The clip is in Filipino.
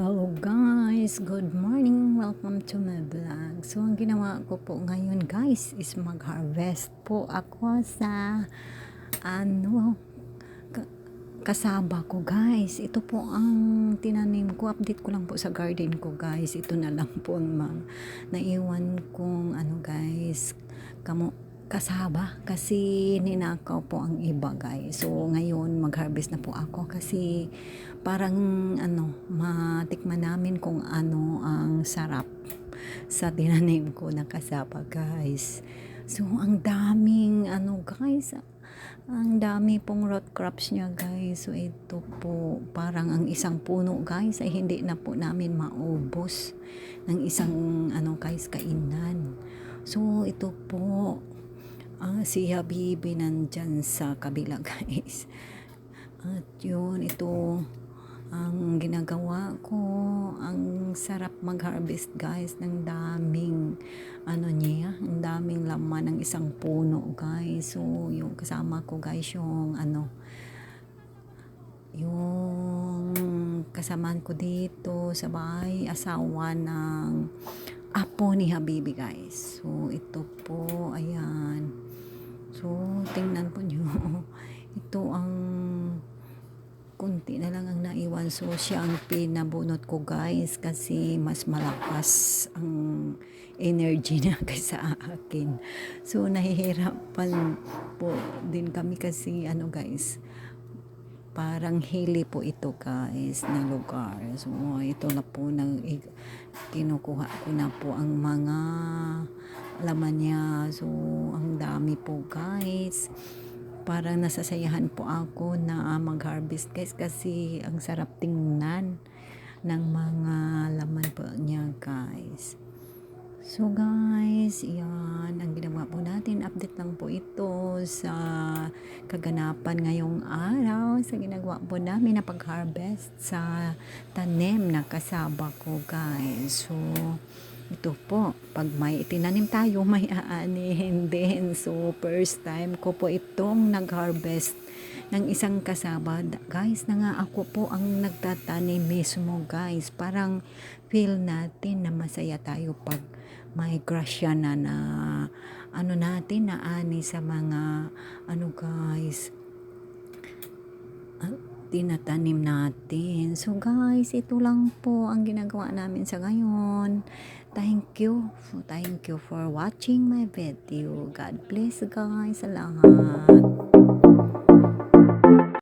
Hello guys! Good morning! Welcome to my vlog. So, ang ginawa ko po ngayon guys is mag-harvest po ako sa ka- kasaba ko guys. Ito po ang tinanim ko. Update ko lang po sa garden ko guys. Ito na lang po ang naiwan kong guys. Kasaba kasi ninakaw po ang iba guys. So ngayon mag-harvest na po ako kasi parang matikman namin kung ano ang sarap sa tinanim ko na kasaba guys. So ang daming guys, ang dami pong root crops niya guys. So ito po parang ang isang puno guys ay hindi na po namin maubos ng isang guys kainan. So ito po si Habibi nandyan sa kabila guys. At yun, ito ang ginagawa ko. Ang sarap mag-harvest guys ng daming ang daming laman ng isang puno guys. So yung kasama ko guys yung yung kasamaan ko dito sa bahay, asawa ng apo ni Habibi guys. So ito po, ayan. So, tingnan po nyo. Ito ang kunti na lang ang naiwan. So, siya ang pinabunot ko guys kasi mas malakas ang energy niya kaysa akin. So, nahihirapan po din kami kasi guys, parang hili po ito guys na lugar. So, ito na po kinukuha ko na po ang mga laman niya. So, ang dami po guys. Parang nasasayahan po ako na mag-harvest guys kasi ang sarap tingnan ng mga laman po niya guys. So guys, yan ang ginawa po natin. Update lang po ito sa kaganapan ngayong araw sa ginagawa po namin na pag-harvest sa tanim na kasaba ko guys. So, ito po, pag may itinanim tayo, may aanihin din. So, first time ko po itong nag-harvest ng isang kasaba. Guys, na nga ako po ang nagtatanim mismo guys. Parang feel natin na masaya tayo pag may grasya na natin na ani sa mga guys tinatanim natin. So guys, ito lang po ang ginagawa namin sa ngayon. Thank you for watching my video. God bless guys sa lahat.